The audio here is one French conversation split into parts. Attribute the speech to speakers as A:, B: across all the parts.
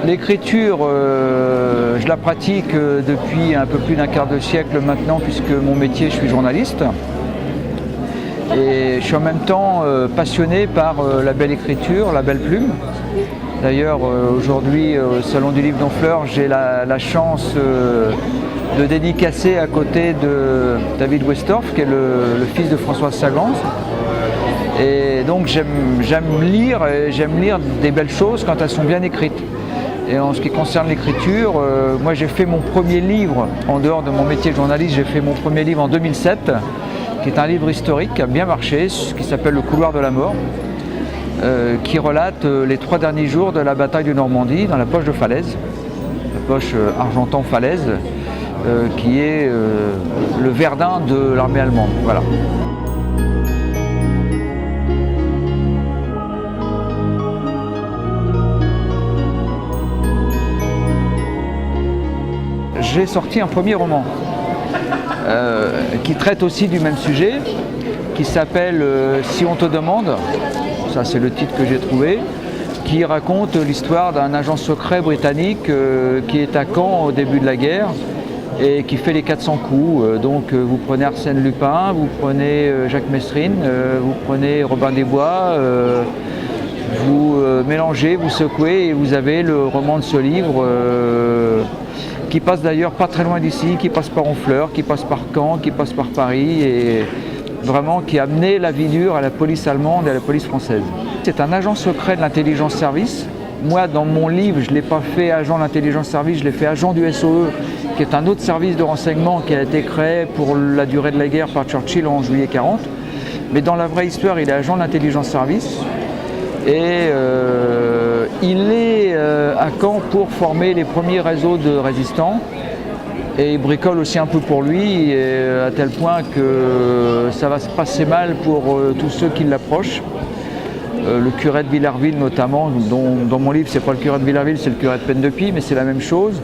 A: L'écriture, je la pratique depuis un peu plus d'un quart de siècle maintenant, puisque mon métier, je suis journaliste. Et je suis en même temps passionné par la belle écriture, la belle plume. D'ailleurs, aujourd'hui, au Salon du Livre d'Honfleur, j'ai la chance de dédicacer à côté de David Westorff, qui est le fils de Françoise Sagan. Et donc j'aime lire des belles choses quand elles sont bien écrites. Et en ce qui concerne l'écriture, moi j'ai fait mon premier livre, en dehors de mon métier de journaliste, j'ai fait mon premier livre en 2007, qui est un livre historique qui a bien marché, qui s'appelle Le couloir de la mort, qui relate les 3 derniers jours de la bataille de Normandie dans la poche de Falaise, la poche Argentan-Falaise, qui est le Verdun de l'armée allemande. Voilà. J'ai sorti un premier roman qui traite aussi du même sujet, qui s'appelle « Si on te demande », ça c'est le titre que j'ai trouvé, qui raconte l'histoire d'un agent secret britannique qui est à Caen au début de la guerre et qui fait les 400 coups. Donc vous prenez Arsène Lupin, vous prenez Jacques Messrine, vous prenez Robin des Bois, vous mélangez, vous secouez et vous avez le roman de ce livre qui passe d'ailleurs pas très loin d'ici, qui passe par Honfleur, qui passe par Caen, qui passe par Paris et vraiment qui a amené la vie dure à la police allemande et à la police française. C'est un agent secret de l'intelligence service. Moi, dans mon livre, je ne l'ai pas fait agent de l'intelligence service, je l'ai fait agent du SOE, qui est un autre service de renseignement qui a été créé pour la durée de la guerre par Churchill en juillet 40. Mais dans la vraie histoire, il est agent de l'intelligence service. Et il est à Caen pour former les premiers réseaux de résistants et il bricole aussi un peu pour lui, à tel point que ça va se passer mal pour tous ceux qui l'approchent. Le curé de Villarville notamment, dont dans mon livre c'est pas le curé de Villarville, c'est le curé de Penne-de-Pie, mais c'est la même chose.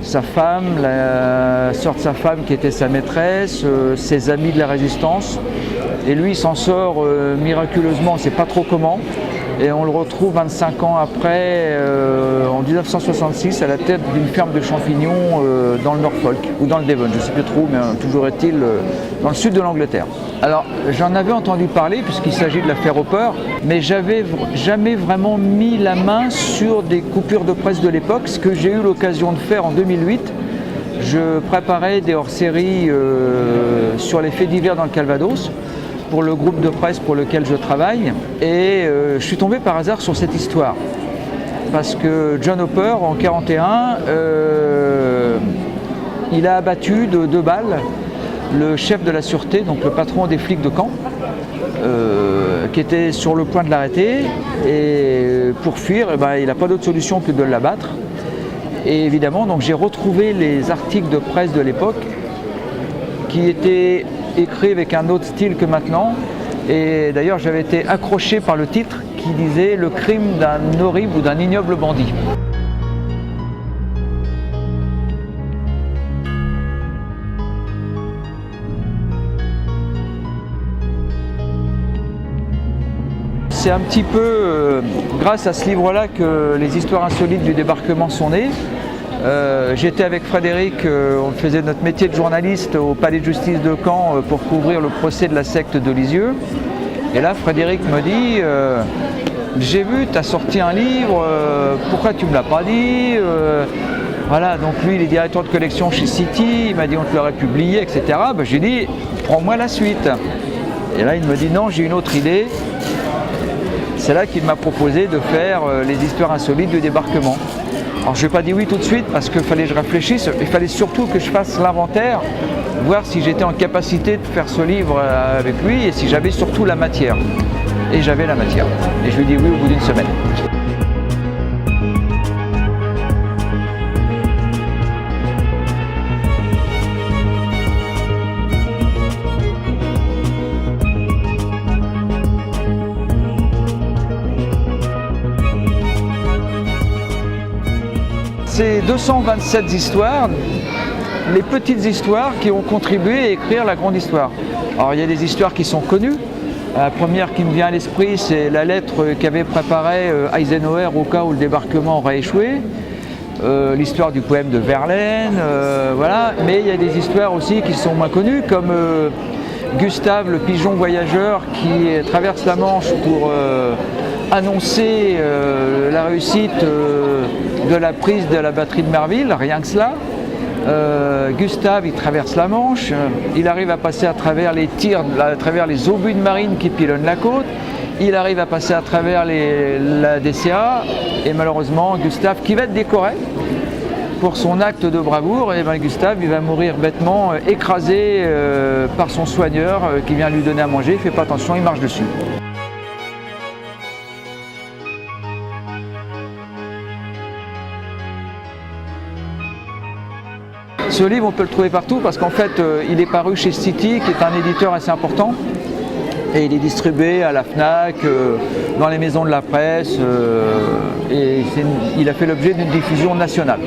A: Sa femme, la sœur de sa femme qui était sa maîtresse, ses amis de la résistance. Et lui il s'en sort miraculeusement, on ne sait pas trop comment. Et on le retrouve 25 ans après, en 1966, à la tête d'une ferme de champignons dans le Norfolk, ou dans le Devon, je ne sais plus trop, mais toujours est-il dans le sud de l'Angleterre. Alors, j'en avais entendu parler, puisqu'il s'agit de l'affaire Hopper, mais j'avais jamais vraiment mis la main sur des coupures de presse de l'époque, ce que j'ai eu l'occasion de faire en 2008. Je préparais des hors-séries sur les faits divers dans le Calvados, pour le groupe de presse pour lequel je travaille, et je suis tombé par hasard sur cette histoire parce que John Hopper en 1941 il a abattu de 2 balles le chef de la sûreté, donc le patron des flics de Caen, qui était sur le point de l'arrêter, et pour fuir il n'a pas d'autre solution que de l'abattre. Et évidemment donc j'ai retrouvé les articles de presse de l'époque qui étaient écrit avec un autre style que maintenant, et d'ailleurs j'avais été accroché par le titre qui disait « Le crime d'un horrible ou d'un ignoble bandit ». C'est un petit peu grâce à ce livre-là que les histoires insolites du débarquement sont nées. J'étais avec Frédéric, on faisait notre métier de journaliste au palais de justice de Caen pour couvrir le procès de la secte de Lisieux. Et là, Frédéric me dit j'ai vu, tu as sorti un livre, pourquoi tu ne me l'as pas dit Voilà, donc lui, il est directeur de collection chez City, il m'a dit on te l'aurait publié, etc. J'ai dit prends-moi la suite. Et là, il me dit non, j'ai une autre idée. C'est là qu'il m'a proposé de faire les histoires insolites du débarquement. Alors je n'ai pas dit oui tout de suite parce qu'il fallait que je réfléchisse, il fallait surtout que je fasse l'inventaire, voir si j'étais en capacité de faire ce livre avec lui et si j'avais surtout la matière. Et j'avais la matière. Et je lui ai dit oui au bout d'une semaine. C'est c'est 227 histoires, les petites histoires qui ont contribué à écrire la grande histoire. Alors il y a des histoires qui sont connues. La première qui me vient à l'esprit, c'est la lettre qu'avait préparée Eisenhower au cas où le débarquement aurait échoué. L'histoire du poème de Verlaine, voilà. Mais il y a des histoires aussi qui sont moins connues, comme Gustave le pigeon voyageur qui traverse la Manche pour annoncer la réussite de la prise de la batterie de Merville, rien que cela. Gustave, il traverse la Manche, il arrive à passer à travers les tirs, à travers les obus de marine qui pilonnent la côte, il arrive à passer à travers la DCA, et malheureusement Gustave, qui va être décoré pour son acte de bravoure, et bien Gustave il va mourir bêtement écrasé par son soigneur qui vient lui donner à manger, il ne fait pas attention, il marche dessus. Ce livre, on peut le trouver partout parce qu'en fait, il est paru chez City, qui est un éditeur assez important. Et il est distribué à la FNAC, dans les maisons de la presse, et il a fait l'objet d'une diffusion nationale.